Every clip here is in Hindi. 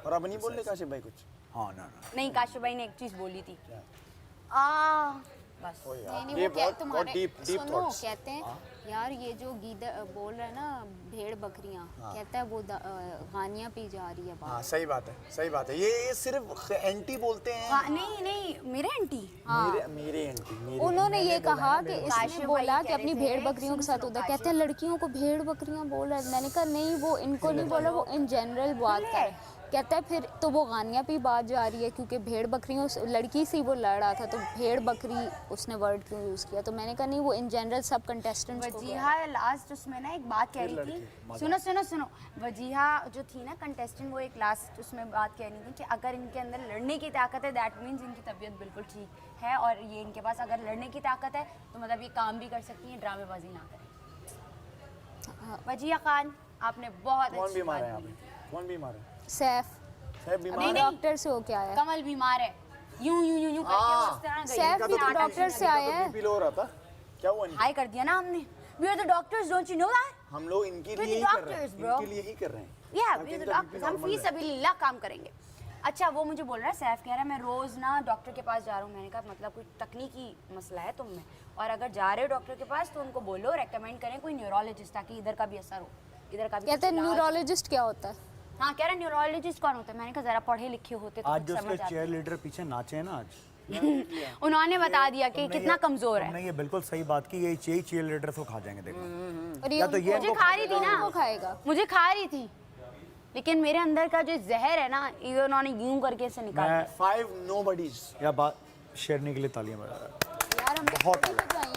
और अब नहीं बोल रहे काशिफ भाई कुछ? हाँ ना नहीं, काशिफ भाई ने एक चीज बोली थी, बस। नहीं ये वो बहुत तुम्हारे deep सुनो thoughts। कहते हैं यार ये जो गीदड़ बोल रहा है ना भेड़ बकरियां, कहता है वो गानियां पी जा रही है हाँ बाहर। सही बात है, सही बात है। ये सिर्फ एंटी बोलते हैं। हाँ, नहीं नहीं, मेरे आंटी मेरे एंटी मेरे उन्होंने ये कहा कि काशिफ इसने भाई बोला कह कि अपनी रहे भेड़ थे, बकरियों के सुन साथ लो, होता है, काशिफ। कहते हैं लड़कियों को भेड़ बकरियां बोल रहा है। मैंने कहा नहीं वो इनको नहीं बोला, वो इन जनरल बात कर रहा है। कहता है फिर तो वो गानियां भी बात जा रही है क्योंकि भेड़ बकरियों लड़की से वो लड़ रहा था तो भेड़ बकरी उसने वर्ड क्यों यूज़ किया। तो मैंने कहा नहीं वो इन जनरल सब कंटेस्टेंट्स को वजीहा लास्ट उसमें ना एक बात कह रही थी, सुनो सुनो सुनो, वजीहा जो थी ना कंटेस्टेंट, वो एक लास्ट उसमें बात कह रही थी कि अगर इनके अंदर लड़ने की ताकत है दैट मीन्स इनकी तबीयत बिल्कुल ठीक है, और ये इनके पास अगर लड़ने की ताकत है तो मतलब ये काम भी कर सकती हैं, ड्रामेबाजी ना करें। वजीहा खान, आपने बहुत कौन अच्छी बीमार बात है यहाँ बोली। पे? कौन बीमार है? सैफ सैफ बीमार नहीं, है? नहीं। डॉक्टर से होके आया है। कमल बीमार है, यूं यूं यूं यूं करके वो उस तरह गई। सैफ इनका भी तो नाटक डॉक्टर से इनका आया है। बीपी लो हो रहा था, क्या हुआ इनका? हाई कर दिया ना हमने, we are the doctors, don't you know that? हम लोग इनके We're लिए the ही कर रहे हैं, doctors, bro. इनके लिए ही कर रहे हैं। या ताकि वी आर द इनका डॉक्टर्स, BP हम फी normal रहे। सबिलिल्लाह काम करेंगे। अच्छा, वो मुझे बोल रहा है, सैफ कह रहा है मैं रोज ना डॉक्टर के पास जा रहा हूँ। मैंने कहा मतलब कोई तकनीकी मसला है तुम में, और अगर जा रहे हो डॉक्टर के पास तो उनको बोलो रेकमेंड करें कोई न्यूरोलॉजिस्ट, ताकि इधर का भी असर हो, इधर का भी कहते हैं कुछ इलाज हो। न्यूरोलॉजिस्ट क्या होता है? हाँ, कह रहा है न्यूरोलॉजिस्ट कौन होता है? मैंने कहा जरा पढ़े लिखे होते तो आज कुछ जो समझ उसके आता। चेयर लीडर पीछे नाचे हैं ना आज, उन्होंने बता दिया कि तुमने कितना ये- कमजोर है। तुमने ये बिल्कुल सही बात की, यही चेयर लीडर्स को खा जाएंगे देखो। और ये या तो ये मुझे इनको खा रही थी ना, वो खाएगा। मुझे खा रही थी, लेकिन मेरे अंदर का जो जहर है ना, ये उन्होंने यूं करके इसे निकाल मैं दिया। 5 nobodies। या बात शेरने के लिए तालियां बजा रहा है। यार हमने बहुत पढ़ी तो चाहिए।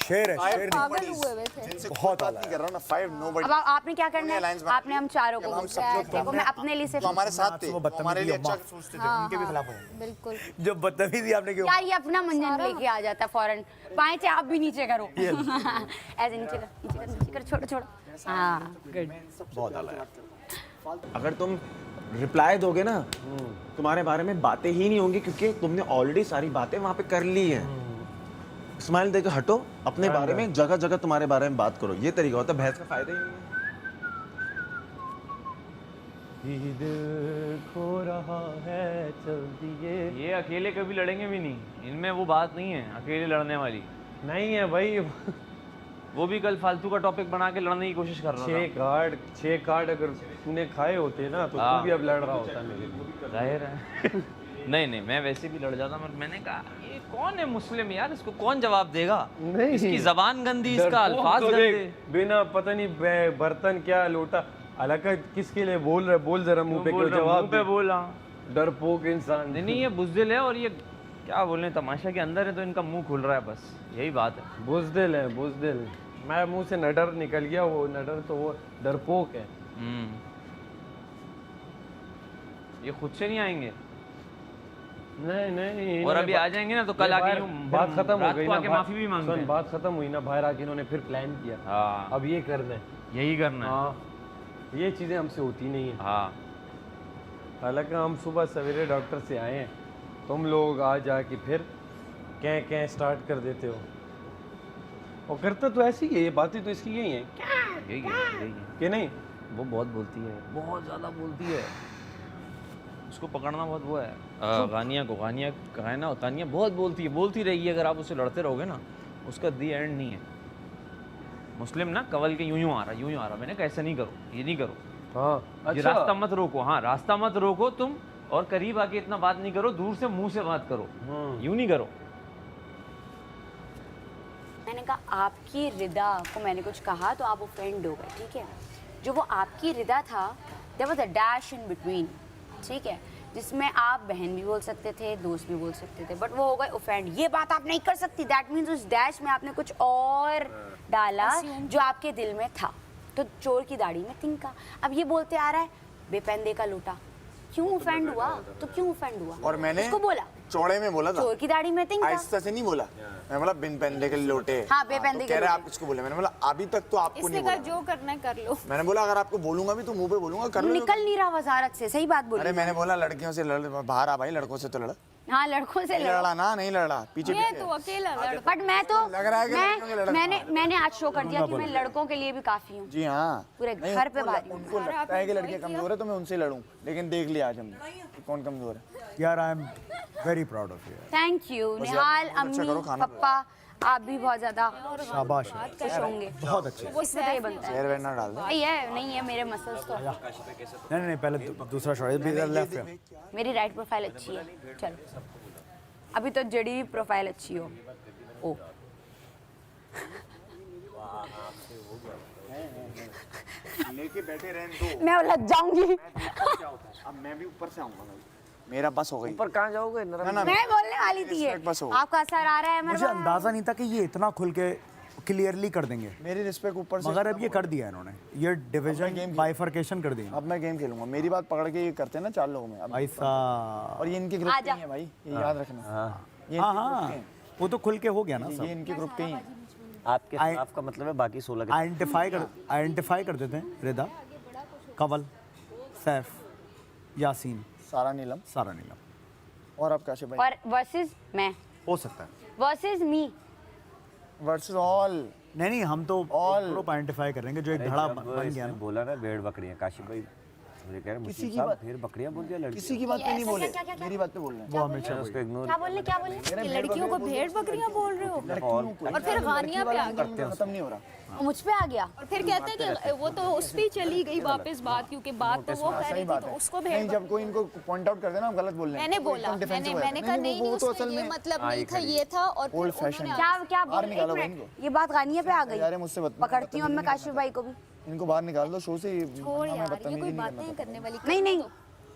शेर है, शेर नहीं। पागल हुए हुए थे। जिनसे बहुत कोई बात नहीं कर रहा हूँ ना, 5 nobodies। अब आपने क्या करना alliance है? बना आपने हम चारों को जब हम बोला सब है, लोग देखो मैं अपने लिए जो सिर्फ हमारे साथ थे, वो वो हमारे लिए बदतमीजी अच्छा सोचते थे, हाँ, उनके भी हाँ, खिलाफ हो। बिल्कुल। जो बदतमीजी आपने क्यों? यार ये अपना मंजन लेके आ जाता है फौरन, पाए चाहे आप भी नीचे करो ऐसे नीचे कर, नीचे कर, नीचे कर, छोड़ो छोड़ो। हाँ गुड। बहुत आला है। अगर तुम रिप्लाई दोगे ना तुम्हारे बारे में बातें ही नहीं होंगी, क्योंकि तुमने ऑलरेडी सारी बातें वहां पे कर ली हैं। स्माइल देकर हटो, अपने बारे में जगह जगह तुम्हारे बारे में बात करो, ये तरीका होता है, बहस का फायदा ही नहीं है। दिल खो रहा है चल दिए। ये अकेले कभी लड़ेंगे भी नहीं, इनमें वो बात नहीं है अकेले लड़ने वाली। नहीं है भाई, वो भी कल फालतू का टॉपिक बना के लड़ने की कोशिश कर रहा था। 6 कार्ड अगर तूने खाए होते ना तो तू भी अब लड़ रहा होता मेरे लिए। जाहिर है नहीं नहीं, मैं वैसे भी लड़ जाता, मगर मैंने कहा ये कौन है मुस्लिम यार, इसको कौन जवाब देगा? नहीं, इसकी जबान गंदी, इसका डरपोक अल्फाज तो गंदे। देख, बिना पता नहीं बर्तन क्या लोटा अलग किसके लिए बोल रहा, बोल जरा मुंह पे क्यों जवाब मुंह पे दे। बोला। डरपोक इंसान। नहीं नहीं, ये बुज़दिल है, और ये क्या बोलने तमाशा के अंदर है तो इनका मुंह खुल रहा है, बस यही बात है। बुज़दिल है, बुज़दिल। मैं मुंह से नडर निकल गया, वो नडर तो वो डरपोक है। ये खुद से नहीं आएंगे, नहीं नहीं, और अभी आ जाएंगे ना तो कल आके यूं बात खत्म हो रात गई को ना, आके माफी भी मांगते सुन हैं। बात खत्म हुई ना, बाहर आके इन्होंने फिर प्लान किया। हाँ, अब ये करना है। यही करना है। हाँ, ये चीज़ें हमसे होती नहीं है। हाँ, हालांकि हम सुबह सवेरे डॉक्टर से आए हैं, तुम लोग आ जाके फिर क्या स्टार्ट कर देते हो। और करता तो ऐसी ही है, ये बातें तो इसकी यही हैं यही है, यही है। कि नहीं? वो बहुत बोलती है, बहुत ज़्यादा बोलती है, उसको पकड़ना बहुत वो है। गानिया को, गानिया का है ना, गानिया बहुत बोलती है, बोलती रहेगी, अगर आप उससे लड़ते रहोगे ना उसका दी एंड नहीं है। मुस्लिम ना कवल के यूं यूं आ रहा, यूं यूं आ रहा, मैंने कहा ऐसा नहीं करो, ये नहीं करो, हाँ ये अच्छा। रास्ता मत रोको। हाँ, रास्ता मत रोको तुम, और करीब आके इतना बात नहीं करो, दूर से मुंह से बात करो, यूं नहीं करो। मैंने कहा आपकी रिदा को मैंने कुछ कहा तो आप ऑफेंड हो गए, ठीक है? जो वो आपकी रिदा था, there was a dash in between, ठीक है, जिसमें आप बहन भी बोल सकते थे, दोस्त भी बोल सकते थे, बट वो हो गए ऑफेंड। ये बात आप नहीं कर सकती, दैट मीन्स उस डैश में आपने कुछ और डाला जो आपके दिल में था, तो चोर की दाढ़ी में तिनका। अब ये बोलते आ रहा है बेपंदे का लूटा, क्यों ऑफेंड हुआ? तो क्यों ऑफेंड हुआ? और मैंने उसको बोला चौड़े में बोला था, चोर की दाढ़ी में तिनका। आहिस्ता से नहीं बोला, मैं बोला बिन पेंदे के लोटे। हाँ, बेपेंदे तो के कह रहे लोटे। आप इसको बोले, मैंने बोला अभी तक तो आपको इसने नहीं कहा बोला। जो करना है कर लो। मैंने बोला अगर आपको बोलूंगा भी तो मुंह पे बोलूंगा, कर लो। निकल नहीं रहा वजारत से, सही बात बोली। अरे मैंने बोला लड़कियों से लड़, बाहर आ भाई, लड़कों से तो लड़। हाँ लड़कों से नहीं लड़ा ना, नहीं लड़ा, पीछे ये पीछे तो अकेला लड़ बट मैं तो लग रहा है कि लड़कियों के लड़के मैंने आज शो कर दिया कि मैं लड़कों के लिए भी काफी हूँ। जी हाँ, पूरे नहीं, घर पे उनको भारी हूँ। उनको लगता है कि लड़के कमजोर है तो मैं उनसे लड़ूं, लेकिन देख लिया आज हमने कि कौन कमजोर है। यार I am very proud of you. Thank you Nihal, अम्मी, पप्पा, आप भी बहुत ज्यादा शाबाश, खुश होंगे। बहुत अच्छे। इसमें तो ये बनता है। शेर वेर ना डाल दे। ये नहीं है मेरे मसल्स तो। नहीं नहीं, पहले दूसरा शॉट इधर लेफ्ट है। मेरी राइट प्रोफाइल अच्छी है। चलो अभी तो जड़ी प्रोफाइल अच्छी हो। ओ लेके बैठे रहने दो, मैं उलझ जाऊंगी। अब मैं भी ऊपर से आऊंगा भाई, मेरा बस हो गई। ऊपर कहाँ जाओगे? ना ना, मैं बोलने वाली थी ये। बस हो। आपका असर आ रहा है मुझे अंदाजा नहीं था कि ये इतना खुल के क्लियरली कर देंगे, मेरी रिस्पेक्ट ऊपर से। मगर अब ये कर दिया इन्होंने, ये डिवीजन बाइफर्केशन कर दिया। अब मैं गेम खेलूंगा, मेरी बात पकड़ के ये करते हैं ना 4 लोगों में अब। भाई साहब, और ये इनके ग्रुप के ही है भाई, ये याद रखना। ये हाँ इनके हाँ ग्रुप के हैं। वो तो खुल के हो गया ना ये सब। इनके ग्रुप के ही हैं। आपके आपका मतलब है बाकी 16 के आइडेंटिफाई कर देते हैं। रिदा, कवल, सैफ, यासीन, सारा नीलम सारा नीलम। और आप काशिफ भाई और वर्सेस मैं, हो सकता है। Versus me. Versus all. नहीं नहीं, हम तो All- ग्रुप आइडेंटिफाई कर रहे हैं, जो एक धड़ा बन गया ना। बोला ना भेड़ बकरियां, काशिफ भाई मुझे कह रहे किसी मुझे की साहब बात- भेड़ बकरियां बोल दिया लड़की। किसी की बात पे नहीं बोले, मेरी बात पे बोल रहे हैं। वो हमेशा उसको इग्नोर क्या बोलने कि लड़कियों को भेड़ बकरियां बोल रहे हो और फिर गानियां पे आ गई खत्म नहीं हो रहा। वो मुझ पे आ गया। और फिर कहते हैं कि वो तो उस पे चली गई वापस बात, क्योंकि बात तो वो कर रही थी तो उसको भेड़ नहीं, जब कोई इनको पॉइंट आउट कर देना आप गलत बोल रहे हैं। मैंने तो बोला, एकदम defensive हो मैंने जाता कहा है। नहीं वो नहीं तो उसमें असल ये में मतलब नहीं था, ये था। और फिर old fashion उन्होंने क्या क्या बाहर बोल, निकालो एक भाई मिनट, ये बात गानिया पे आ गई। यार मुझसे पकड़ती हूँ अब मैं काशिफ भाई को भी। इनको बाहर निकाल दो शो से। छोड़ हमें यार, ये बदतमीजी कोई नहीं करना। बातें करने वाली नहीं नहीं,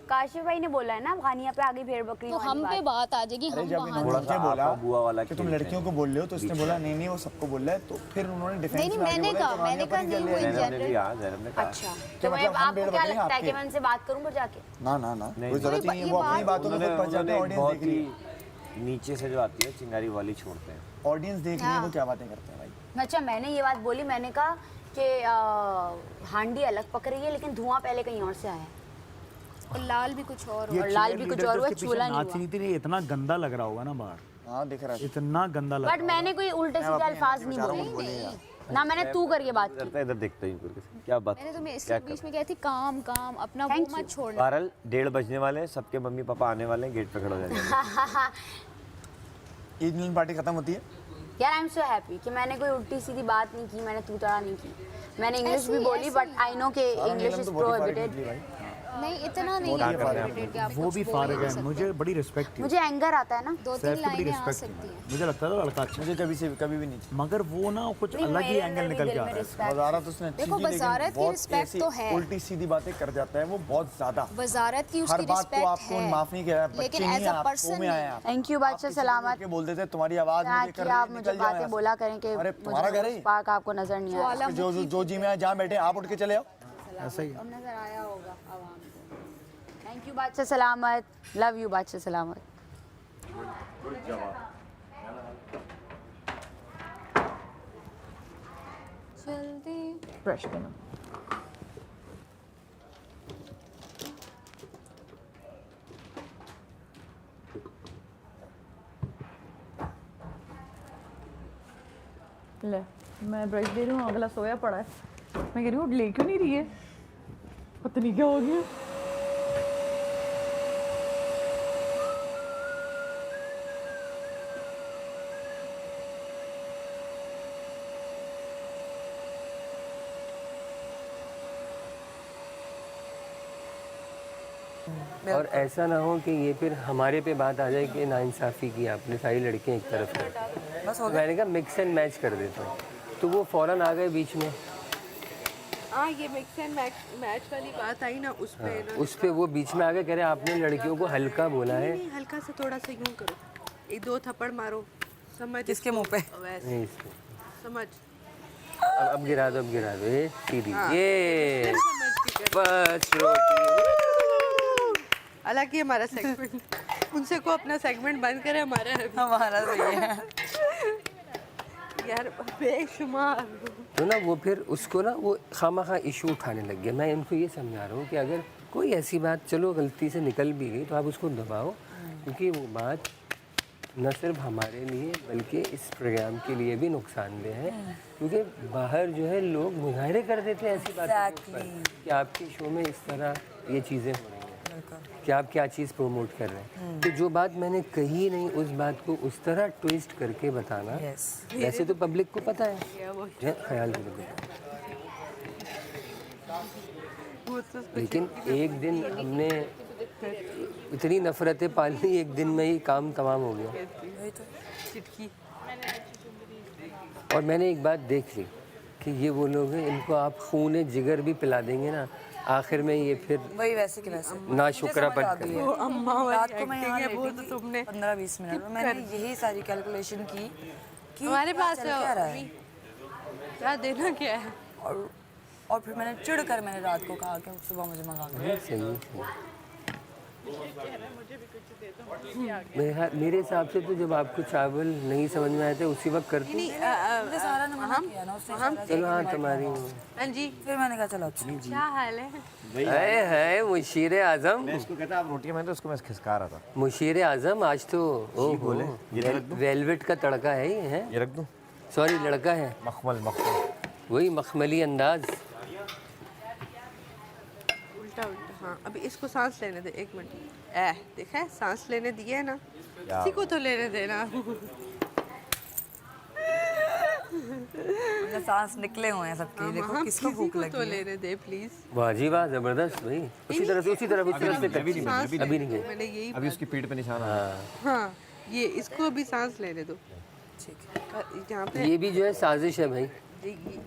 काशिफ भाई ने बोला है ना गानिया पे आ गई भेड़ बकरी तो वाली हम पे बात। बात आ जाएगी, अरे हम जब वहाँ इन्होंने मुझे बोला आपका बुआ वाला कि तुम खेलते लड़कियों को बोल रहे हो तो उसने बोला नहीं नहीं वो सबको बोल रहा है, तो फिर उन्होंने डिफेंस नहीं में आके मैंने बोला कहा, कि मैंने कहा कहानियां नहीं वो इन जैनब ने भी जनरल। कहा, जैनब ने कहा। अच्छा कि तो मतलब हम आपको भेड़ क्या बकरी हैं लगता है कि आपके। मैं उनसे बात करूँ फिर जाके? ना ना ना, नहीं, कोई जरूरत ही नहीं है, ये वो अपनी बात- बातों में खुद पहुंच जाते हैं, ऑडियंस बहुत देख रही है। ही नीचे से जो आती है चिंगारी वाली छोड़ते हैं। ऑडियंस देख रही है वो क्या बातें करते हैं भाई। अच्छा मैंने ये बात बोली, मैंने कहा कि हांडी अलग पक रही है लेकिन धुआं पहले कहीं और से आया है। और लाल भी कुछ और ये और लाल cheerleader भी कुछ जो और हुआ, उसके पीछे चूल्हा नहीं नाच रही थी, इतना गंदा लग रहा होगा ना बाहर, हाँ दिख रहा है। इतना गंदा लग बट मैंने कोई उल्टे सीधे अल्फाज नहीं बोले ना, मैंने तू करके बात की। करता है इधर देखता ही करके क्या बात। मैंने तुम्हें इसलिए बीच में कही थी काम काम अपना वो Thank मत you. छोड़ना। बहरहाल 1:30 बजने वाले हैं, सबके मम्मी पापा आने वाले हैं, गेट पे खड़े हो जाएंगे। ईद पार्टी खत्म होती है। यार आई एम सो हैप्पी कि मैंने कोई उल्टी सीधी बात नहीं की, मैंने तू तड़ा नहीं की। मैंने इंग्लिश भी बोली बट आई नो के इंग्लिश इज प्रोहिबिटेड। नहीं इतना नहीं क्या है कर रहे हैं prohibited कि आप वो कुछ भी बोल फारग नहीं है, सकते। मुझे बड़ी रिस्पेक्ट थी। मुझे एंगर आता है ना। 2-3 सैफ की बड़ी लाइनें आ रिस्पेक्ट सकती हैं। थी, मुझे लगता था लड़का अच्छा, मुझे कभी भी नहीं। मगर वो ना कुछ नहीं, अलग ही मेरे एंगल अंदर भी निकल दिल के आ में रहा है। respect- वजारत उसने अच्छी देखो, की, लेकिन वजारत की बहुत respect ऐसी तो है। उल्टी सीधी बातें कर जाता है वो बहुत ज्यादा। वजारत की हर उसकी बात को रिस्पेक्ट आपको है, माफ नहीं किया, बच्चे लेकिन नहीं एज हैं अ आप, पर्सन शो में आए हैं आप। थैंक यू बादशाह सलामत। के बोलते थे तुम्हारी आवाज क्या मुझे कि कर आप रही है, मुझे निकल जाओ बातें यहाँ से। बोला करें कि अरे तुम्हारा घर है ये? पाक आपको नजर नहीं आया। जो जी में जहाँ बैठे आप उठ के चले आओ। ऐसा ही नजर आया होगा आवाम को। थैंक यू बादशाह सलामत, लव यू बादशाह सलामत। जल्दी ब्रश करना। ले मैं ब्रश दे रही हूँ, अगला सोया पड़ा है। मैं कह रही हूँ ले क्यों नहीं रही है, पता नहीं क्या हो गया। और ऐसा ना हो कि ये फिर हमारे पे बात आ जाए कि नाइंसाफ़ी की आपने, सारी लड़कियां एक तरफ हैं। मैंने कहा मिक्स एंड मैच कर देते हैं, तो वो फ़ौरन आ गए बीच में। हाँ ये मिक्स एंड मैच वाली बात आई ना उस पे ना, उस पे वो बीच में आ गए, कह रहे आपने लड़कियों को हल्का बोला है। नहीं हल्का सा थोड़ा सा यूं करो, 1-2 थप्पड़ मारो, समझ किसके मुंह पे? वैसे नहीं इसको समझ अब गिरा दो, अब गिरा दो, ये सीधी ये समझ ठीक है। बस रोटी। हालांकि हमारा सेगमेंट उनसे को अपना सेगमेंट बंद करे, हमारा सही है। यार बेशुमार। तो ना वो फिर उसको ना वो खामा इशू उठाने लग गया। मैं इनको ये समझा रहा हूँ कि अगर कोई ऐसी बात चलो गलती से निकल भी गई तो आप उसको दबाओ, क्योंकि वो बात न सिर्फ हमारे लिए बल्कि इस प्रोग्राम के लिए भी नुकसानदेह है, क्योंकि बाहर जो है लोग मुजाहरे कर देते हैं ऐसी बात कि आपके शो में इस तरह ये चीज़ें हो रही हैं कि आप क्या चीज़ प्रमोट कर रहे हैं। तो जो बात मैंने कही नहीं उस बात को उस तरह ट्विस्ट करके बताना, वैसे तो पब्लिक को पता है, ख्याल लेकिन एक दिन हमने इतनी नफरतें पाल ली, एक दिन में ही काम तमाम हो गया। और मैंने एक बात देख ली कि ये वो लोग हैं, इनको आप खून जिगर भी पिला देंगे ना, आखिर में ये फिर वही वैसे के वैसे ना शुक्रापन करेंगे। रात को मैं यहाँ लेटी थी 15-20 मिनट में, मैंने यही सारी कैलकुलेशन की कि हमारे पास क्या रहा है, क्या देना क्या है, और फिर मैंने चिढ़ कर मैंने रात को कहा कि सुबह मुझे मंगा के। मेरे हिसाब से तो जब आपको चावल नहीं समझ में आए थे उसी वक्त करते। मुझे सारा ने मना किया ना उसने। चलो हाँ तुम्हारी। हाँ जी, फिर मैंने कहा चलो अच्छा। क्या हाल है? है मुशीर आजम। मैं इसको कहता आप रोटियां, मैं तो उसको मैं खिसका रहा था। मुशीर आजम आज तो बोले वेलवेट का तड़का है ये है। ये रख दूं? सॉरी लड़का है। मखमल वही मखमली अंदाज। उल्टा उल्टा, हाँ अभी इसको सांस लेने दे, 1 मिनट। देखा है सांस लेने दिया है ना, किसी को तो लेने देना। सांस निकले हुए हैं सबके, देखो किसको भूख लगी तो लेने दे प्लीज। वाह जी वाह, जबरदस्त भाई। उसी तरह से अभी नहीं गई, मैंने यही अभी उसकी पीठ पे निशान आ। हाँ ये इसको अभी सांस लेने दो। यहाँ पे ये भी जो है साजिश है भाई।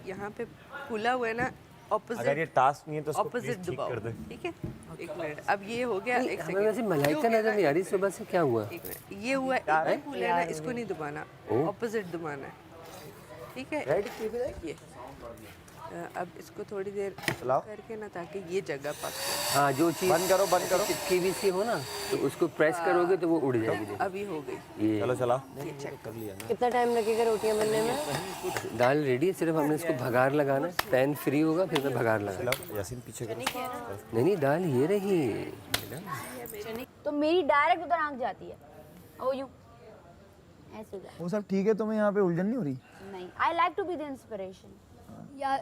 यहाँ पे खुला हुआ है ना, ऑपोजिट। अगर ये टास्क नहीं है तो ऑपोजिट दबाओ, ठीक है। 1 मिनट, अब ये हो गया। एक हमें वैसे मलाइका नजर नहीं आ रही, सुबह से क्या हुआ? ये हुआ है, खुला है ना, इसको नहीं दबाना, ऑपोजिट दबाना है, ठीक है। ये अब इसको थोड़ी देर करके ना, ताकि ये जगह पक जाए। हाँ जो चीज़ बंद करो चिपकी भी सी हो ना, तो उसको प्रेस करोगे तो वो उड़ जाएगी। अभी हो गई। ये चलो चला। कितना टाइम लगेगा रोटियां बनने में? दाल रेडी है, सिर्फ हमने इसको भगार लगाना है। पैन फ्री होगा फिर मैं भगार लगा। यासीन पीछे करो। नहीं दाल ये रही। तो मेरी डायरेक्ट उधर आंख जाती है, ओ यूं ऐसे उधर। वो सब ठीक है, तुम्हें यहाँ पे उलझन नहीं हो रही? नहीं, I like to be the inspiration.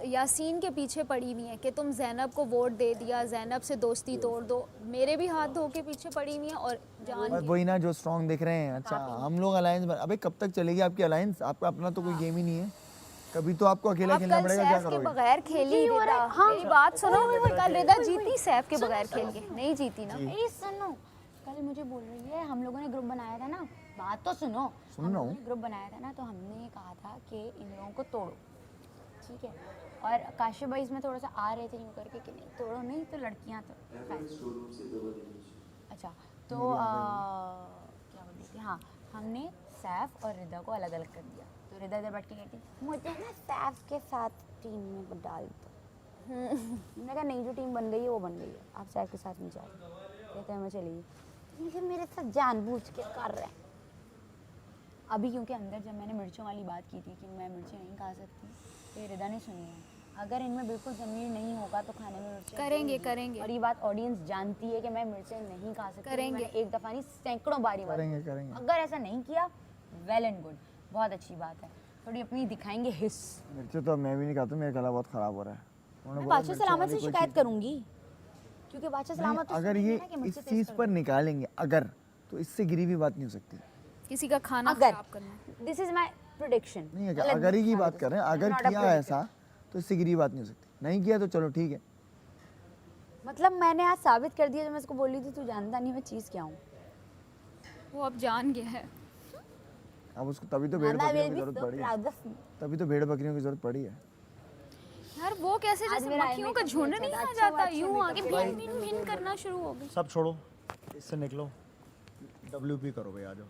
Yasin के पीछे पड़ी हुई है कि तुम जैनब को वोट दे दिया, जैनब से दोस्ती तोड़ दो। मेरे भी हाथ धो के पीछे पड़ी हुई है और जान और वही ना जो स्ट्रॉन्ग दिख रहे हैं। अच्छा हम लोग अलायंस, अबे कब तक चलेगी आपकी अलायंस? आपका अपना तो कोई गेम ही नहीं है, कभी तो आपको अकेला खेलना पड़ेगा। क्या करोगे? बगैर खेली रिदा। हाँ मेरी बात सुनो, कल रिदा जीती सैफ के बगैर खेल के, नहीं जीती ना। सुनो, कल मुझे बोल रही है, हम लोगों ने ग्रुप बनाया था ना, बात तो सुनो। सुन रहा हूँ। ग्रुप बनाया था ना, तो हमने ये कहा था कि इन लोगों को तोड़ो, ठीक है। और काशिफ भाई इसमें थोड़ा सा आ रहे थे यूँ करके कि नहीं तोड़ो, नहीं तो लड़कियाँ तो अच्छा। तो क्या बोल रही थी, हाँ हमने सैफ और रिदा को अलग अलग कर दिया। तो रिदा इधर बैठ के कहती मुझे ना सैफ के साथ टीम में डाल दो। मैंने कहा नहीं, जो टीम बन गई है वो बन गई है, आप सैफ के साथ नहीं जाओ। कहते हैं मैं चली गई, मेरे साथ जानबूझ के कर रहे हैं। अभी क्योंकि अंदर जब मैंने मिर्चों वाली बात की थी कि मैं मिर्चें नहीं खा सकती, तो ये रिदा ने सुनी है। अगर इनमें बिल्कुल ज़मीर नहीं होगा तो खाने में मिर्चें करेंगे। और ये बात ऑडियंस जानती है कि मैं मिर्चें नहीं खा सकती। करेंगे। एक दफ़ा नहीं, सैकड़ों बारी करेंगे। अगर ऐसा नहीं किया, वेल एंड गुड, बहुत अच्छी बात है। थोड़ी अपनी दिखाएंगे हिस्स। मिर्चें तो मैं भी नहीं खाता, मेरा गला बहुत ख़राब हो रहा है। मैं बादशाह सलामत से शिकायत करूँगी, क्योंकि बादशाह सलामत अगर ये इस चीज़ पर निकालेंगे अगर, तो इससे गिरी हुई बात नहीं हो सकती। किसी का खाना खराब करना, दिस इज माय प्रेडिक्शन। नहीं है, अगर ही की बात कर रहे हैं, अगर किया ऐसा तो इससे गिरी बात नहीं हो सकती। नहीं किया तो चलो ठीक है। मतलब मैंने आज साबित कर दिया, जब मैं इसको बोल रही थी तू जानता नहीं मैं चीज़ क्या हूँ, वो अब जान गया है। अब उसको तभी तो भेड़ बकरियों की जरूरत पड़ी है, तभी तो भेड़ बकरियों की जरूरत पड़ी है। यार वो कैसे, जैसे मक्खियों का झुंड नहीं आ जाता, यूं आके भिन भिन भिन करना शुरू हो गया। सब छोड़ो, इससे निकलो, WP करो भाई। आ जाओ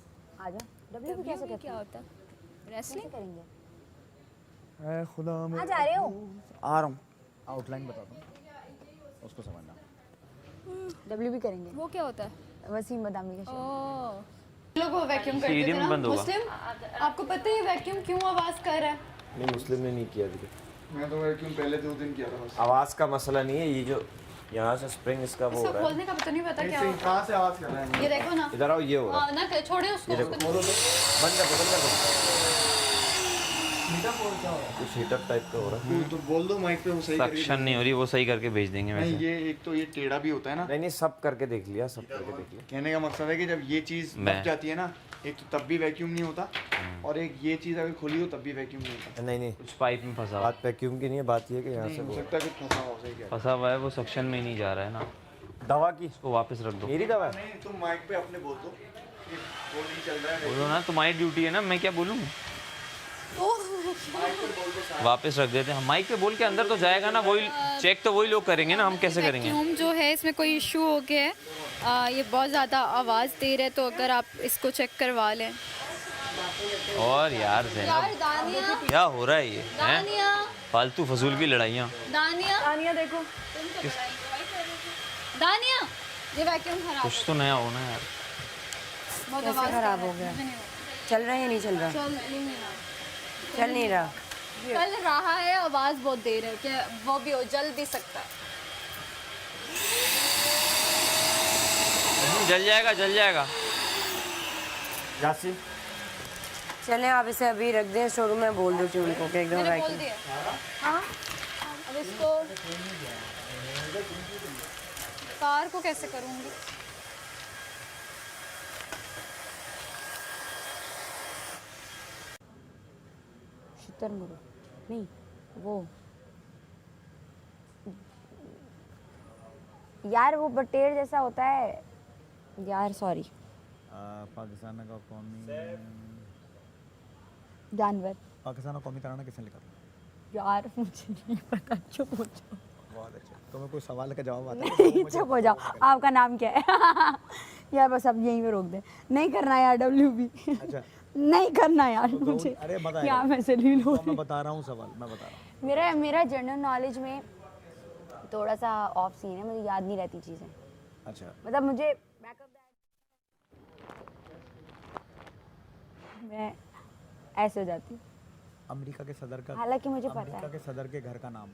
WP कैसे करते क्या होता है? रेसलिंग करेंगे? ऐ खुदा में आ जा रहे हो? आ रहा हूँ। आउटलाइन बता दो, उसको समझना। WP करेंगे। वो क्या होता है? वसीम बदामी का शो। लोग वो वैक्यूम करते थे ना, मुस्लिम, आपको पता है वैक्यूम क्यों आवाज कर रहा है? नहीं मुस्लिम ने नहीं किया। मैं तो वैक्यूम पहले 2 दिन किया था। आवाज़ का मसला नहीं है, ये जो यहाँ से स्प्रिंग इसका वो हो इसको रहा है। खोलने का पता नहीं पता क्या हो। कहाँ से आवाज कर रहा है? ये देखो ना। इधर आओ, ये हो रहा है। ना छोड़े उसको। ये देखो, बंद कर दो, बंद कर दो। कुछ हीटअप टाइप का हो रहा है। तो बोल दो माइक पे, वो सही करेगी। सक्शन नहीं हो रही, वो सही करके भेज देंगे नहीं, वैसे। ये एक तो ये टेढ़ा भी होता है ना। नहीं नहीं, सब करके देख लिया, सब करके देख लिया। कहने का मकसद है कि जब ये चीज मैं- दब जाती है ना, एक तो तब भी वैक्यूम नहीं होता, और एक ये चीज अगर खुली हो तब भी वैक्यूम नहीं होता। नहीं नहीं, कुछ पाइप में फंसा हुआ बात वैक्यूम की नहीं है, बात ये है कि यहाँ से हो वो सकता है कि फंसा हो, सही कह रहे फंसा हुआ है, वो सक्शन में ही नहीं जा रहा है ना। दवा की उसको वापस रख दो। मेरी दवा हो। नहीं, तुम माइक पे अपने बोल दो कि वो नहीं चल रहा है। बोलो ना, तुम्हारी ड्यूटी है ना, मैं क्या बोलूँ। वापस रख देते हैं, माइक पे बोल के अंदर तो जाएगा ना, वही चेक तो वही लोग करेंगे ना, हम कैसे करेंगे। वैक्यूम जो है इसमें कोई इशू हो गया है, ये बहुत ज़्यादा आवाज़ दे रहा है, तो अगर आप इसको चेक करवा लें। और यार ज़ैनब, दानिया, क्या हो रहा है ये हैं? दानिया, फालतू फजूल की लड़ाइयाँ। दानिया, दानिया देखो। दानिया, ये वैक्यूम खराब कुछ तो नया होना है यार। बहुत कैसे आवाज़ खराब हो गया? चल रहा है या नहीं चल रहा? चल नहीं रहा। चल नहीं रहा। चल रहा है, आवाज़ बहुत दे रहा है कि वो भी हो, जल भी सकता है। जल जाएगा, जल जाएगा। यासी चलें, आप इसे अभी रख दें स्टोर रूम में, बोल देती हूँ उनको कि एकदम मैंने बोल वैक्यूम। दिया। हाँ, अब इसको कार को कैसे करूँगी? शुतुरमुर्ग नहीं, वो यार वो बटेर जैसा होता है यार, सॉरी। पाकिस्तान का कौमी जानवर पाकिस्तान का कौमी तराना किसने लिखा था? यार मुझे नहीं पता, चुप हो जाओ। बहुत अच्छा, तुम्हें कोई सवाल का जवाब आता है? नहीं, चुप हो जाओ। आपका नाम क्या है? यार बस अब यहीं पे रोक दे, नहीं करना यार WB। अच्छा, नहीं करना यार मुझे। अरे बताइए। क्या मैं जलील हो मैं बता रहा हूँ सवाल, मैं बता रहा हूँ। मेरा जनरल नॉलेज में थोड़ा सा ऑफ सीन है, मुझे याद नहीं रहती चीज़ें। अच्छा, मतलब मुझे मैं ऐसे हो जाती हूँ। अमेरिका के सदर का, हालांकि मुझे पता अमेरिका है। के सदर के घर का नाम।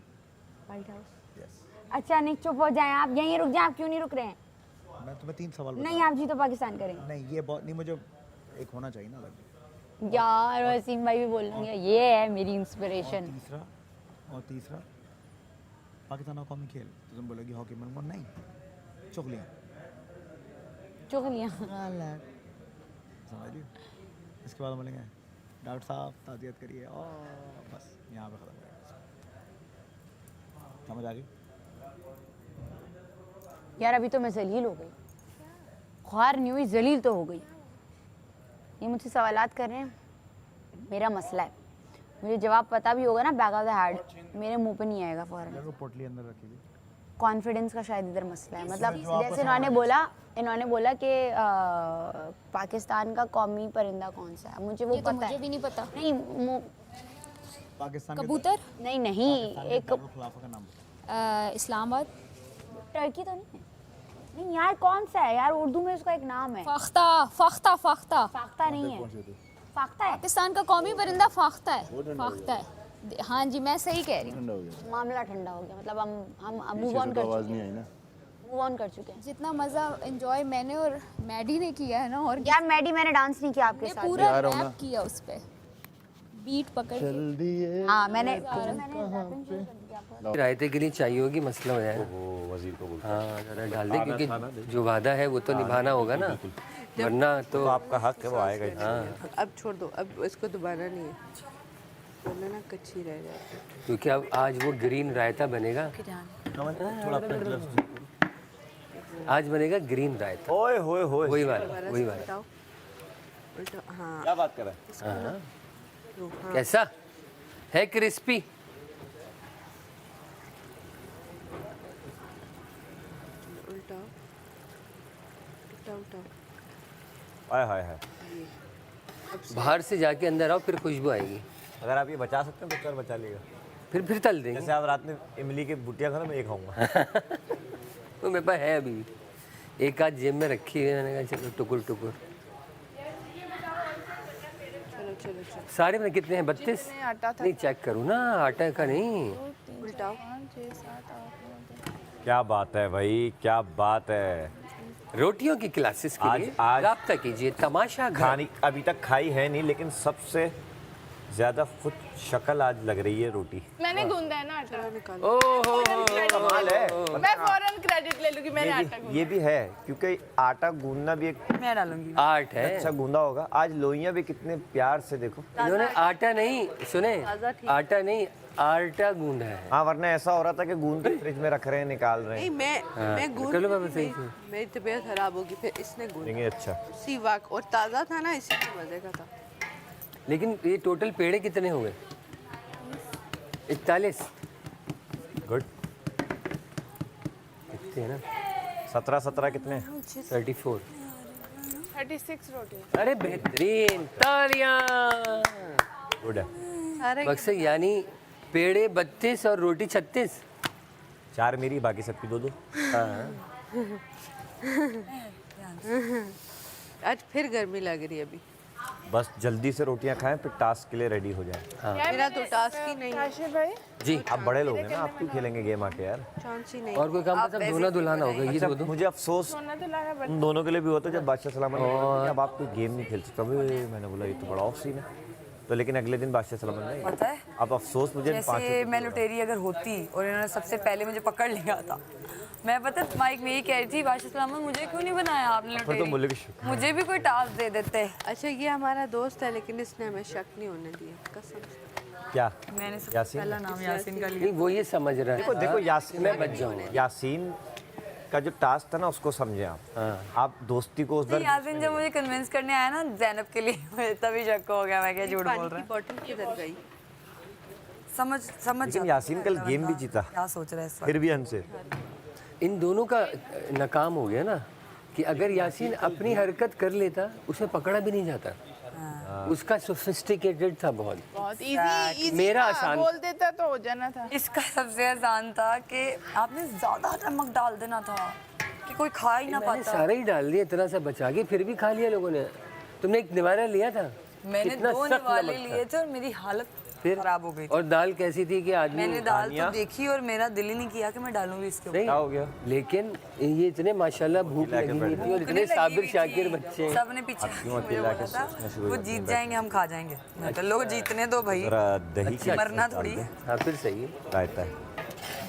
White house. यस। अच्छा नहीं, चुप हो जाएं आप, यहीं रुक जाएं। आप क्यों नहीं रुक रहे हैं? मैं तुम्हें 3 सवाल नहीं, आप जी तो पाकिस्तान करेंगे। नहीं, ये बहुत नहीं, मुझे एक होना चाहिए ना अलग। यार वसीम भाई भी बोल रहे हैं, ये है मेरी इंस्पिरेशन। और तीसरा पाकिस्तान का कौमी खेल, तो तुम बोलोगी हॉकी। मैं बोलूँगा नहीं, चुगलियाँ। चुगलियाँ। समझ रही हो? इसके बाद बोलेंगे डॉक्टर साहब ताज़ियत करिए, और बस यहाँ पे ख़त्म करेंगे। समझ आ गई? यार अभी तो मैं जलील हो गई, ख्वार नहीं हुई, जलील तो हो गई। ये मुझसे सवालात कर रहे हैं, मेरा मसला है, मुझे जवाब पता भी होगा ना, बैक ऑफ द हेड मेरे मुंह पे नहीं आएगा फौरन। पोटली अंदर रखिए। कॉन्फिडेंस का शायद इधर मसला है। मतलब जैसे इन्होंने बोला कि पाकिस्तान का कौमी परिंदा कौन सा है, मुझे वो ये तो पता मुझे है। भी नहीं पता। नहीं पाकिस्तान कबूतर, नहीं एक खिलाफा का नाम। इस्लामाबाद, टर्की तो नहीं है। नहीं यार, कौन सा है यार, उर्दू में उसका एक नाम है। फाख्ता, फाख्ता, फाख्ता। फाख्ता नहीं है, फाख्ता है। पाकिस्तान का कौमी परिंदा फाख्ता है, फाख्ता है। हाँ जी, मैं सही कह रही हूँ। मामला ठंडा हो गया, मतलब हम मूव ऑन कर चुके हैं, मूव ऑन कर चुके हैं। जितना मज़ा एंजॉय मैंने और मैडी ने किया है ना, और यार मैडी मैंने डांस नहीं किया आपके ये साथ। पूरा रैप किया उस पे, बीट पकड़ के। हाँ मैंने रायते के लिए चाहिए होगी, मसला हो जाएगा। वजीर को बोलते हाँ जरा डाल दे, क्योंकि जो वादा है वो तो निभाना होगा ना, वरना तो आपका हक है, वो आएगा ही। हाँ, अब छोड़ दो, अब इसको दोबारा नहीं है, वरना ना कच्ची रह जाती। क्योंकि अब आज वो ग्रीन रायता बनेगा, आज बनेगा ग्रीन रायता। ओए होए होए, वही वाला, वही वाला। उल्टा उल्टा, हाँ क्या बात कर रहा है? हाँ। कैसा है? क्रिस्पी। उल्टा उल्टा उल्टा। हाय हाय हाय। बाहर से जाके अंदर आओ, फिर खुशबू आएगी। अगर आप ये बचा सकते हैं तो कर बचा लेगा। फिर तल देंगे। जैसे आप रात में इमली के बुटिया खाना, मैं ये खाऊंगा। तो मेरे पास है अभी, एक आध जेब में रखी है, मैंने कहा चलो टुकुर टुकुर। चलो चलो चलो। सारे में कितने हैं? 32? आटा था। नहीं चेक करूँ ना, आटा का नहीं। उल्टाओ। क्या बात है भाई, क्या बात है। रोटियों की क्लासेस के लिए राब्ता कीजिए तमाशा घर। खानी अभी तक खाई है नहीं, लेकिन सबसे ज्यादा खुद शक्ल आज लग रही है रोटी। मैंने गूंदा है ना आटा। ओहो कमाल है। मैं फौरन क्रेडिट ले लूंगी, मैंने आटा गूंदा। ये भी है, क्योंकि आटा गूंदना भी एक मैं डालूंगी आर्ट है। अच्छा गूंदा होगा। आज लोइयां भी कितने प्यार से, देखो इन्होंने आटा नहीं, सुने, आटा नहीं आटा गूंदा है। हाँ, वरना ऐसा हो रहा था कि गूंद के फ्रिज में रख रहे हैं, निकाल रहे नहीं, हैं। मैं गूंद कर लो बाबा, सही से। मेरी तबीयत खराब होगी फिर इसने गूंद। देंगे। अच्छा उसी वक्त, और ताज़ा था ना, इसी के मज़े का था। लेकिन ये टोटल पेड़े कितने हुए? 41। गुड। कितने हैं ना? 17 कितने? 34। 36 रोटी। अरे बेहतरीन, तालियां। गुड है। मकसद यानी पेड़े 32 और रोटी 36। 4 मेरी, बाकी सबकी 2-2। आज फिर गर्मी लग रही है अभी। बस जल्दी से रोटियां खाएं, फिर टास्क के लिए रेडी हो जाएं। मेरा तो टास्क ही नहीं है। काशिफ भाई जी, आप बड़े लोग हैं ना, आप क्यों खेलेंगे गेम आके यार। चांस ही नहीं। और कोई काम मतलब धोना धुलाना होगा ये अच्छा, दो। मुझे अफसोस सोना तो लाना उन दोनों के लिए भी होता है जब बादशाह सलामत ने बोला कि अब आप कोई गेम नहीं खेल सकते। अबे मैंने बोला ये तो बड़ा ऑफ सीन है। तो लेकिन अगले दिन बादशाह सलामत ने, पता है अब अफसोस मुझे जैसे मैं लुटेरी अगर होती और इन्होंने सबसे पहले मुझे पकड़ लिया था, मैं पता माइक में ही कह रही थी बादशाह सलामत मुझे क्यों नहीं बनाया आपने फिर तो मुल्क लुटेरी, मुझे भी कोई टास्क दे देते। अच्छा, ये हमारा दोस्त है लेकिन इसने हमें शक नहीं होने दिया, कसम से। क्या मैंने सबसे यासीन? पहला नाम यासीन का लिया। नहीं, वो ये समझ रहा है। देखो यासीन, मैं बच जाऊंगा। यासीन का जो टास्क था ना, उसको समझे आप। आप दोस्ती को उस नहीं, यासीन जब मुझे कन्विंस करने आया ना ज़ैनब के लिए, मुझे तभी शक हो गया, मैं क्या झूठ बोल रहा है। बॉटल किधर गई? समझ लेकिन जाता यासीन है कल मेरा गेम भी बंदा जीता, क्या सोच रहा है इस वक्त। फिर भी हमसे। इन दोनों का नाकाम हो गया ना कि अगर यासीन अपनी हरकत कर लेता उसे पकड़ा भी नहीं जाता। उसका सोफिस्टिकेटेड था बहुत इजी मेरा आसान बोल देता तो हो जाना था। इसका सबसे आसान था कि आपने ज्यादा नमक डाल देना था कि कोई खा ही ना मैंने पाता। सारा ही डाल दिया इतना सा बचा के, फिर भी खा लिया लोगों ने। तुमने एक निवारा लिया था, मैंने कितना 2 सख्त निवाले नमक था। लिए थे और मेरी हालत फिर खराब हो गई। और दाल कैसी थी कि आदमी मैंने दाल तो देखी और मेरा दिल ही नहीं किया कि मैं डालूंगी इसके ऊपर। क्या हो गया? लेकिन ये इतने माशाल्लाह भूख लगी हुई थी और इतने साबिर शाकिर बच्चे। सबने पीछे मुझे बोला था वो जीत जाएंगे, हम खा जाएंगे। मैं कहा, लोग जीतने दो भाई, दही की मरना थोड़ी है। हाँ फिर सही है। रायता है,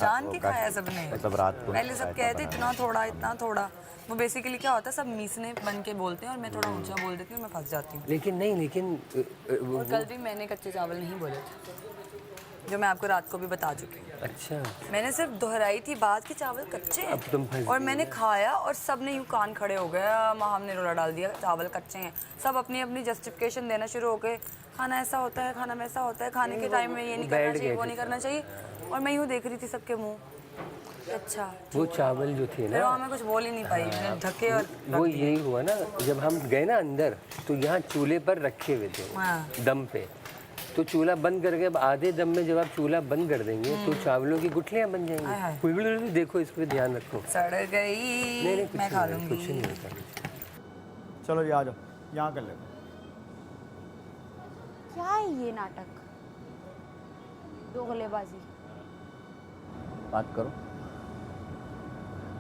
जान के खाया सबने। मतलब रात को पहले सब कहते इतना थोड़ा इतना थोड़ा। वो बेसिकली क्या होता है, सब मीसने बन के बोलते हैं और मैं थोड़ा ऊंचा बोल देती हूँ, मैं फंस जाती हूँ। लेकिन नहीं, लेकिन और कल भी मैंने कच्चे चावल नहीं बोले थे, जो मैं आपको रात को भी बता चुकी हूँ। अच्छा, मैंने सिर्फ दोहराई थी बात कि चावल कच्चे हैं। अब तुम फंस और मैंने खाया और सब ने यूँ कान खड़े हो गए, माँ हमने रोला डाल दिया, चावल कच्चे हैं। सब अपनी अपनी जस्टिफिकेशन देना शुरू हो गए, खाना ऐसा होता है, खाना वैसा होता है, खाने के टाइम में ये नहीं करना चाहिए, वो नहीं करना चाहिए। और मैं यूँ देख रही थी सबके मुँह। अच्छा, वो चावल जो थे फिर ना, वहाँ मैं कुछ बोल ही नहीं पाई, मैंने ढके और वो यही हुआ ना, जब हम गए ना अंदर तो यहाँ चूल्हे पर रखे हुए थे हाँ। दम पे। तो चूल्हा बंद करके अब आधे दम में जब आप चूल्हा बंद कर देंगे तो चावलों की गुठलियाँ बन जाएंगी। देखो इस पर ध्यान रखो। सड़ गई, मैं खा लूँगी। कुछ नहीं होता। चलो जी आ जाओ, यहाँ कर ले। क्या है ये नाटक, दोगलेबाजी। बात करो,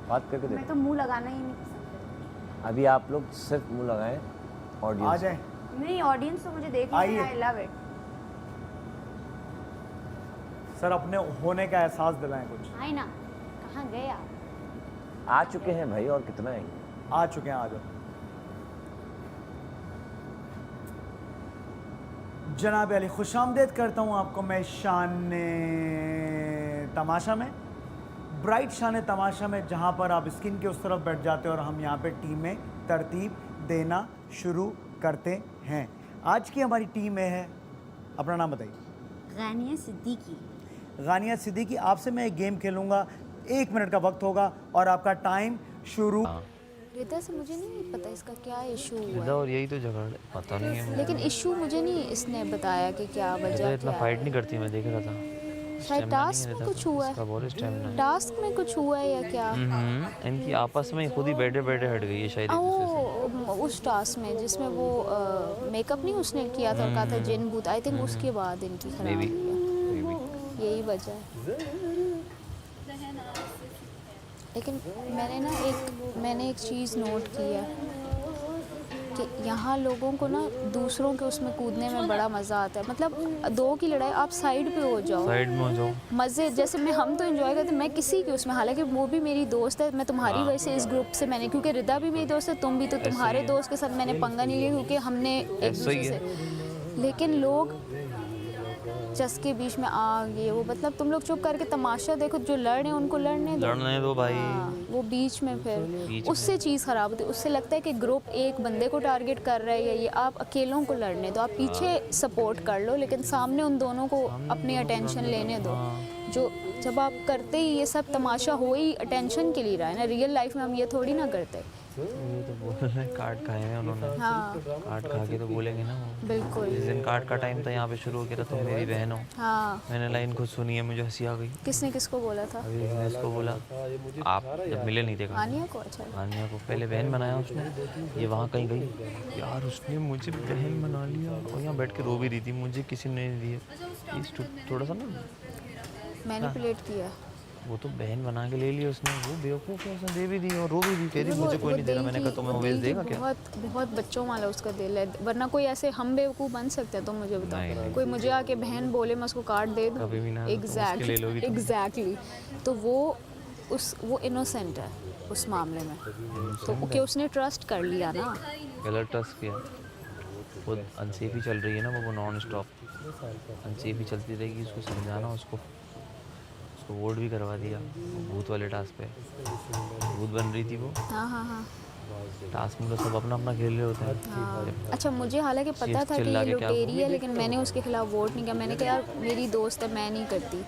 बात करके मैं देखो। तो मुंह लगाना ही नहीं पसंद करती। अभी आप लोग सिर्फ मुंह लगाएं, ऑडियंस आ जाए। नहीं, ऑडियंस तो मुझे देख आइए। I love it. सर अपने होने का एहसास दिलाएं कुछ। आई ना, कहाँ गए आप? आ चुके हैं भाई, और कितना है? आ चुके हैं, आ जाओ। जनाब अली, खुशामदीद करता हूँ आपको मैं शान तमाशा में, ब्राइट शान तमाशा में, जहाँ पर आप स्क्रीन के उस तरफ बैठ जाते हो और हम यहाँ पे टीम में तरतीब देना शुरू करते हैं। आज की हमारी टीम में है, अपना नाम बताइए। गानिया सिद्दीकी। गानिया सिद्दीकी, आपसे मैं एक गेम खेलूँगा, 1 मिनट का वक्त होगा और आपका टाइम शुरू। रिदा से मुझे नहीं पता इसका क्या इशू हुआ है। और यही तो झगड़ा पता नहीं है। लेकिन इशू मुझे नहीं इसने बताया कि क्या वजह इतना क्या फाइट नहीं करती, मैं देख रहा था। शायद टास्क में कुछ हुआ है, टास्क में कुछ हुआ है या क्या? इनकी आपस में खुद ही बैठे बैठे हट गई है शायद एक दूसरे से। उस टास्क में जिसमें वो मेकअप नहीं उसने किया था और कहा था जिन भूत, आई थिंक उसके बाद इनकी खराबी है, यही वजह है। लेकिन मैंने एक चीज़ नोट की है कि यहाँ लोगों को ना दूसरों के उसमें कूदने में बड़ा मज़ा आता है। मतलब दो की लड़ाई, आप साइड पे हो जाओ, साइड में हो जाओ, मज़े जैसे हम तो एंजॉय करते, मैं किसी के उसमें, हालांकि वो भी मेरी दोस्त है, मैं तुम्हारी वजह से इस ग्रुप से मैंने, क्योंकि रिदा भी मेरी दोस्त है, तुम भी, तो तुम्हारे दोस्त के साथ मैंने पंगा नहीं लिया क्योंकि हमने एक दूसरे से, लेकिन लोग चस्के बीच में आ गए, वो मतलब तुम लोग चुप करके तमाशा देखो, जो लड़ रहे हैं उनको लड़ने दो भाई। वो बीच में फिर उससे चीज़ ख़राब होती है। उससे लगता है कि ग्रुप एक बंदे को टारगेट कर रहा है या ये, आप अकेलों को लड़ने दो, आप पीछे सपोर्ट कर लो, लेकिन सामने उन दोनों को अपनी अटेंशन लेने दो। जो जब आप करते ही ये सब तमाशा हो ही अटेंशन के लिए रहा है ना, रियल लाइफ में हम ये थोड़ी ना करते। ये तो बोल रहे हैं काट खाए हैं उन्होंने। हाँ, काट खा के तो बोलेंगे ना वो। बिल्कुल। जिस दिन काट का टाइम था यहाँ पे शुरू हो गया था, तुम मेरी बहन हो। हाँ, मैंने लाइन खुद सुनी है, मुझे हंसी आ गई। किसने किसको बोला था? अभी इसने इसको बोला, आप जब मिले नहीं थे। आनिया को? अच्छा, आनिया को पहले बहन बनाया उसने, ये वहाँ कहीं गई, यार उसने मुझे बहन बना लिया और यहाँ बैठ के रो भी रही थी, मुझे किसी ने नहीं दिए। थोड़ा सा ना मैनिपुलेट किया। वो तो बहन बना के ले लिया उसने, वो बेवकूफ़ है, उसने दे भी दी और रो भी दी, कह रही मुझे कोई नहीं दे रहा। मैंने कहा तुम्हें ओवेस देगा क्या? बहुत बच्चों वाला उसका दिल है, वरना कोई ऐसे हम बेवकूफ़ बन सकते हैं? तो मुझे बताओ, कोई मुझे आके बहन बोले मैं उसको काट दे दूँ? कभी भी ना। एग्जैक्टली। तो वो इनोसेंट है उस मामले में, तो ओके उसने ट्रस्ट कर लिया ना। गलत ट्रस्ट किया। वो अनसेफ ही चल रही है ना, वो नॉन स्टॉप अनसेफ ही चलती रहेगी। उसको समझाना, उसको वोट भी करवा दिया भूत वाले टास्क पे, भूत बन रही थी वो। हाँ। टास्क में तो सब अपना अपना खेल रहे होते हैं। हाँ। अच्छा, मुझे हालांकि पता था कि ये लुटेरी है, लेकिन मैंने उसके खिलाफ वोट नहीं किया। मैंने कहा यार मेरी दोस्त है, मैं नहीं करती,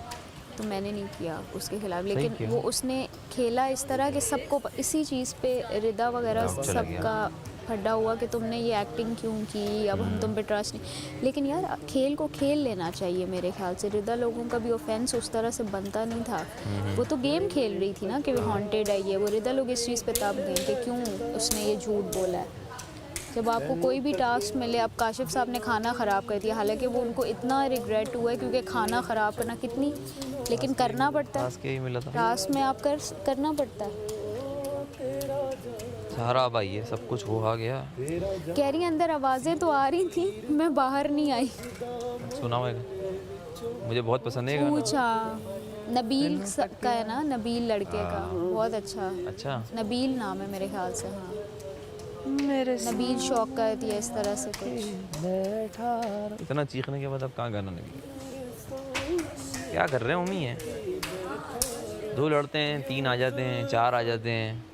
तो मैंने नहीं किया उसके खिलाफ। लेकिन वो उसने खेला इस तरह कि सबको इसी चीज़ पे, रिदा वगैरह सबका फड्डा हुआ कि तुमने ये एक्टिंग क्यों की, अब हम तुम पे ट्रस्ट नहीं। लेकिन यार खेल को खेल लेना चाहिए मेरे ख्याल से। रिदा लोगों का भी ऑफेंस उस तरह से बनता नहीं था। वो तो गेम खेल रही थी ना कि हॉन्टेड है ये वो। रिदा लोग इस चीज़ पे तब गए कि क्यों उसने ये झूठ बोला है। जब आपको कोई भी टास्क मिले, अब काशिफ साहब ने खाना ख़राब कर दिया, हालांकि वो उनको इतना रिग्रेट हुआ है क्योंकि खाना ख़राब करना कितनी, लेकिन करना पड़ता है। टास्क में आप करना पड़ता है। सारा अब आई है, सब कुछ हो आ गया। कह रही अंदर आवाज़ें तो आ रही थी, मैं बाहर नहीं आई। सुना होगा, मुझे बहुत पसंद है। पूछा नबील का है ना, नबील लड़के का, बहुत अच्छा। नबील नाम है मेरे ख्याल से। हाँ, नबील शौक का है इस तरह से कुछ। इतना चीखने के बाद अब कहाँ गाना लगी? क्या कर रहे हैं मम्मी? है दो लड़ते हैं, तीन आ जाते हैं, चार आ जाते हैं।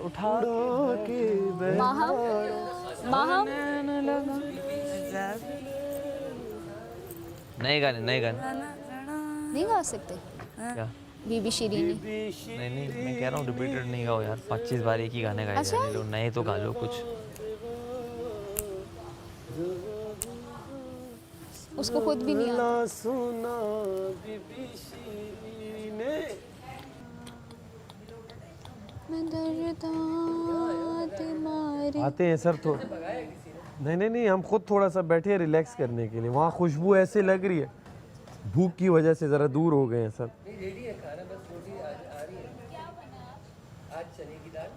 उठा के नए गाने नहीं गा सकते क्या? बीबी शिरीनी? नहीं, मैं कह रहा हूँ रिपीटेड नहीं गाओ यार, 25 बार एक ही गाने गाए जाने लो, नए तो गा लो कुछ। उसको खुद भी नहीं आता। आते हैं सर तो नहीं, हम खुद थोड़ा सा बैठे हैं रिलैक्स करने के लिए। वहाँ खुशबू ऐसे लग रही है, भूख की वजह से ज़रा दूर हो गए हैं सर। रेडी है खाना, बस रोटी आ रही है। आज चने की दाल,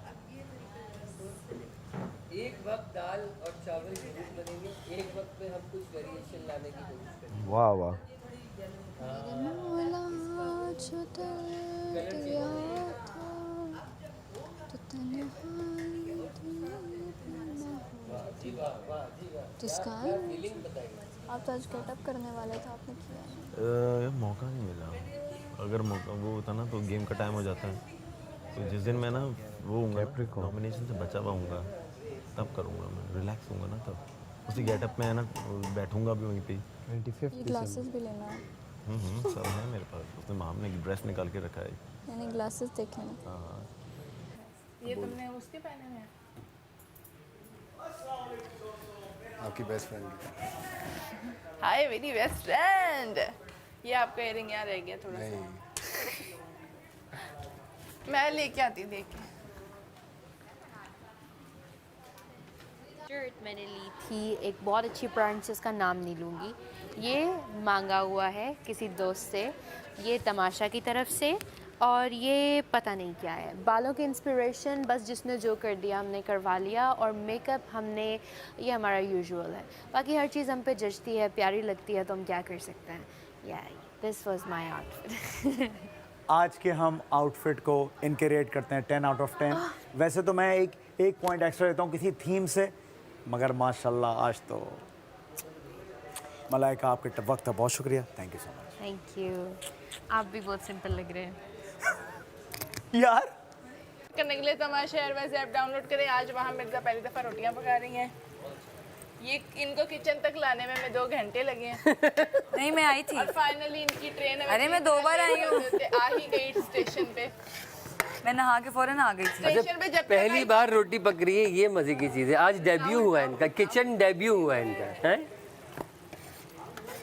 एक वक्त दाल और चावल जरूर बनेंगे, एक वक्त में हम कुछ वेरिएशन लाने की कोशिश करेंगे। वाह आप तो आज गेटअप करने वाले थे, आपने किया? मौका नहीं मिला। अगर मौका वो होता ना तो गेम का टाइम हो जाता है। तो जिस दिन मैं ना वो हूँगा, नॉमिनेशन से बचा हुआ हूँगा, तब करूँगा मैं, रिलैक्स हूँगा ना तब। उसी गेटअप में है ना, बैठूँगा भी वहीं पे। 25 ग्लासेस भी लेना है। सब है मेरे पास। उसने माम ने ड्रेस निकाल के रखा है। मैंने ग्लासेस देखे हैं। हाँ, ये तुमने उसके पहने हुए हैं? आपकी बेस्ट फ्रेंड। हाय मेरी बेस्ट फ्रेंड। ये आपका इयरिंग यहाँ रह गया थोड़ा सा। मैं लेके आती, देख मैंने ली थी एक बहुत अच्छी ब्रांड से, इसका नाम नहीं लूँगी, ये मांगा हुआ है किसी दोस्त से, ये तमाशा की तरफ से, और ये पता नहीं क्या है। बालों की इंस्पिरेशन बस जिसने जो कर दिया हमने करवा लिया, और मेकअप हमने, ये हमारा यूजुअल है। बाकी हर चीज़ हम पे जचती है, प्यारी लगती है, तो हम क्या कर सकते हैं। या दिस वाज माय आउटफिट। आज के हम आउटफिट को इनके रेट करते हैं 10 आउट ऑफ 10। वैसे तो मैं एक पॉइंट एक्स्ट्रा देता हूँ किसी थीम से, मगर माशाल्लाह आज तो मलाइका आपके वक्त का बहुत शुक्रिया, thank you so much. Thank you. आप भी बहुत सिंपल लग रहे हैं यार। करने के लिए तमाशा एयरवेज ऐप डाउनलोड करें। आज वहाँ मिर्ज़ा पहली दफ़ा रोटियाँ पका रही हैं। ये इनको किचन तक लाने में 2 घंटे लगे हैं। नहीं, मैं आई थी और फाइनली इनकी ट्रेन है। अरे मैं 2 बार आई हूँ। आ ही गई स्टेशन पे। मैं नहा के फौरन आ गई थी। स्टेशन पे जब पहली बार रोटी पक रही है, ये मजे की चीज़ है। आज डेब्यू हुआ है इनका, किचन डेब्यू हुआ है इनका, है?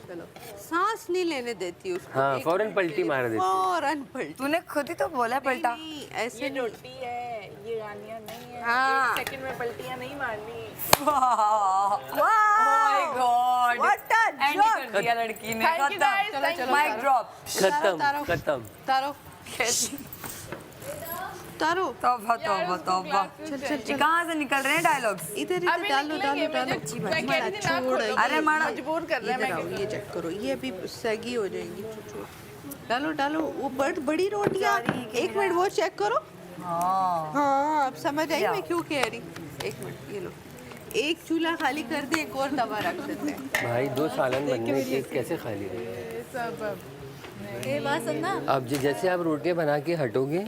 चलो, सांस नहीं लेने देती उसको। हाँ, फौरन पलटी मार देती। फौरन पलटी। तूने खुद ही तो बोला पलटा। नहीं, ऐसे ये रोटी है, ये गानियाँ नहीं है। हाँ। 1 सेकंड में पलटियाँ नहीं मारनी। My God, what a end कर दिया लड़की ने। Thank you guys, thank you. Mic drop. खत्म खत्म। तारो तारो तौबा तौबा तौबा। ये कहाँ से निकल रहे हैं डायलॉग्स? इधर अभी डालो निकलेंगे, डालो डालो। मुझे- मैं कह रही थी ना छोड़ खोलो। अरे माड़ा मजबूर कर रहे हैं। इधर आओ, ये चेक करो, ये अभी सगी हो जाएंगी। डालो डालो, वो बड़ी रोटियां। 1 मिनट वो चेक करो। हाँ, अब समझ आई मैं क्यों कह रही। 1 मिनट, ये लो, एक चूल्हा खाली कर दे, एक और तवा रख देते हैं। भाई 2 सालन बनने की कैसे खाली है? ये बात सुनना। अब जैसे आप रोटियां बना के हटोगे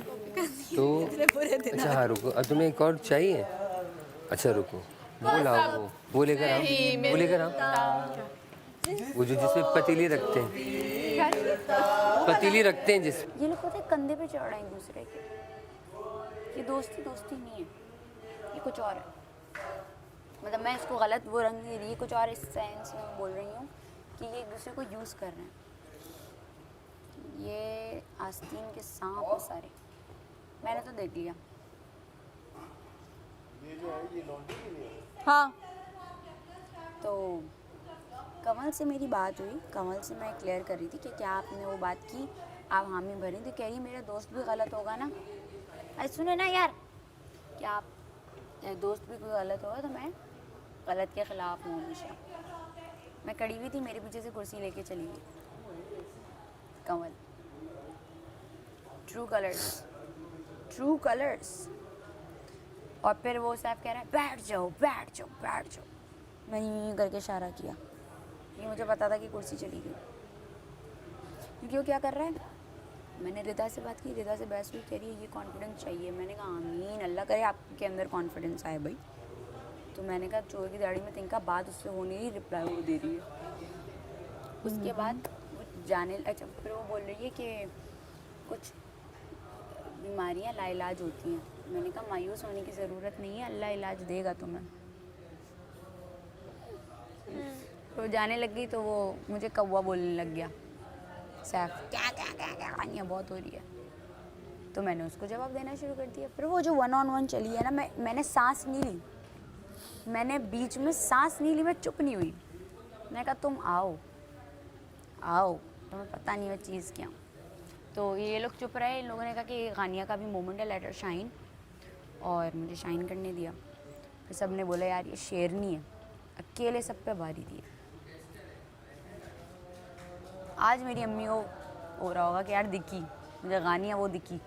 तो अच्छा हाँ रुको, अब तुम्हें एक और चाहिए? अच्छा रुको, वो लाओ, वो लेकर आओ, वो लेकर आओ, वो जो जिसमें पतीली रखते हैं, पतीली रखते हैं जिस। ये लोग पता है कंधे पे चढ़ रहे हैं एक दूसरे के। ये दोस्ती दोस्ती नहीं है, ये कुछ और है। मतलब मैं इसको गलत वो रंग नहीं रही, कुछ और इस सेंस में बोल रही हूँ कि ये एक दूसरे को यूज़ कर रहे हैं। ये आस्तीन के सांप हैं सारे, मैंने तो देख लिया। हाँ, तो कमल से मेरी बात हुई। कमल से मैं क्लियर कर रही थी कि क्या आपने वो बात की, आप हामी भरी। तो कह रही मेरा दोस्त भी गलत होगा ना। अरे सुने ना यार, क्या आप दोस्त भी कोई गलत होगा तो मैं गलत के ख़िलाफ़ हूँ हमेशा। मैं कड़ी हुई थी, मेरे पीछे से कुर्सी लेके चली गई कमल। True colours. और फिर वो साहब कह रहा है बैठ जाओ बैठ जाओ बैठ जाओ। मैंने यूँ करके इशारा किया, ये मुझे पता था कि कुर्सी चली गई। क्योंकि वो क्या कर रहा है, मैंने रिदा से बात की, रिदा से बहस हुई, कह रही है ये कॉन्फिडेंस चाहिए। मैंने कहा आमीन, अल्लाह करे आपके अंदर कॉन्फिडेंस आए भाई। तो मैंने कहा चोर की दाढ़ी में तिनका बात उससे होने ही रिप्लाई वो दे रही है। उसके बाद वो जाने, अच्छा फिर वो बोल रही है कि कुछ बीमारियां लाइलाज होती हैं। मैंने कहा मायूस होने की ज़रूरत नहीं है, अल्लाह इलाज देगा तुम्हें। तो जाने लगी तो वो मुझे कौवा बोलने लग गया, सैफ क्या क्या क्या क्या कहानियाँ बहुत हो रही है। तो मैंने उसको जवाब देना शुरू कर दिया। फिर वो जो 1-on-1 चली है ना, मैंने सांस नहीं ली, मैंने बीच में सांस नहीं ली, मैं चुप नहीं हुई। मैंने कहा तुम आओ आओ, तुम्हें पता नहीं वो चीज़ क्या। तो ये लोग चुप रहे। इन लोगों ने कहा कि गानिया का भी मोमेंट है, लेट हर शाइन, और मुझे शाइन करने दिया। फिर सब ने बोला यार ये शेरनी है, अकेले सब पे भारी थी। आज मेरी अम्मी को हो रहा होगा कि यार दिखी मुझे गानिया, वो दिखी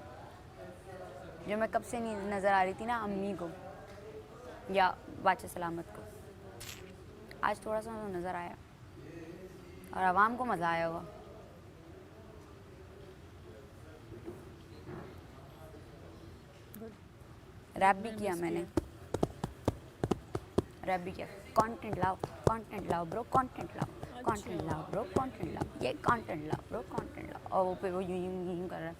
जो मैं कब से नहीं नज़र आ रही थी ना अम्मी को या बादशाह सलामत को। आज थोड़ा सा नज़र आया और आवाम को मज़ा आया होगा। रैप भी किया मैंने, रैप भी किया। कंटेंट लाओ ब्रो, कंटेंट लाओ ब्रो, कंटेंट लाओ, ये कंटेंट लाओ ब्रो, कंटेंट लाओ। और वो फिर वो यूं कर रहा है।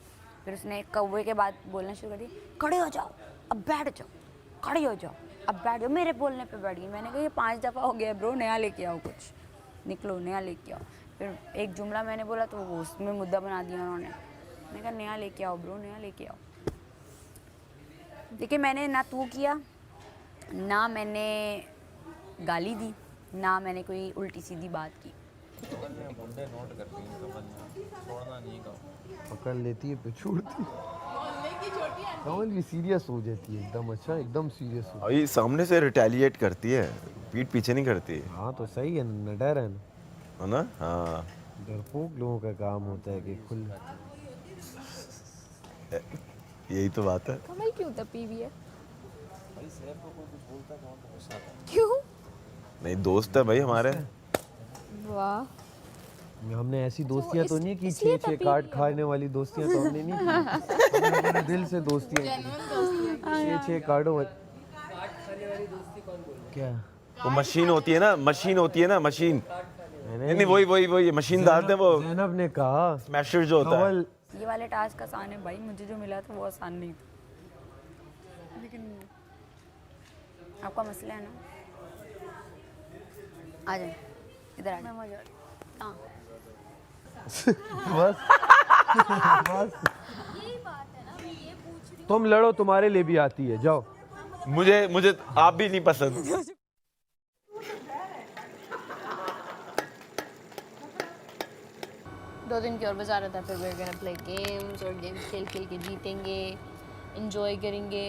फिर उसने कौवे के बाद बोलना शुरू कर दिया, खड़े हो जाओ अब बैठ जाओ, खड़े हो जाओ अब बैठ जाओ। मेरे बोलने पे बैठ गई। मैंने कहा ये 5 दफ़ा हो गया ब्रो, नया लेके आओ, कुछ निकलो नया लेके आओ। फिर एक जुमला मैंने बोला तो वो उसमें मुद्दा बना दिया उन्होंने। मैंने कहा नया लेके आओ ब्रो, नया लेके आओ। देखिए मैंने ना तू किया, ना मैंने गाली दी, ना मैंने कोई उल्टी सीधी बात की। मुंडे नोट करती हैं, छोड़ना नहीं का। पकड़ लेती है, फिर छोड़ती है। कमल भी सीरियस हो जाती है एकदम। अच्छा, एकदम सीरियस हो। अभी सामने से रिटेलिएट करती है, पीठ पीछे नहीं करती। हाँ तो सही है ना, डर है ना। हाँ, डरपोक लोगों का काम होता है कि खुल। यही तो बात है। कमल क्यों तपी हुई है? भाई सैफ को कोई कुछ बोलता है तो गुस्सा आता है। क्यों? नहीं, दोस्त है भाई हमारे। वाह, हमने ऐसी दोस्तियां तो नहीं की, 6 कार्ड खाने वाली दोस्तियां तो हमने नहीं की। हमने अपने दिल से दोस्तियां की। 6 कार्डों क्या? वो मशीन होती है ना, मशीन होती है ना, मशीन। नहीं, वही मशीन डालते हैं वो। ज़ैनब ने कहा स्मैशर जो होता है। ये वाले टास्क आसान है भाई, मुझे जो मिला था वो आसान नहीं था, लेकिन आपका मसला है ना। आ जाए इधर, आ जाए। हाँ बस तुम लड़ो, तुम्हारे लिए भी आती है, जाओ। मुझे आप भी नहीं पसंद। 2 दिन की और बजा रहा था, फिर we're gonna play games और गेम्स खेल खेल के जीतेंगे, enjoy करेंगे।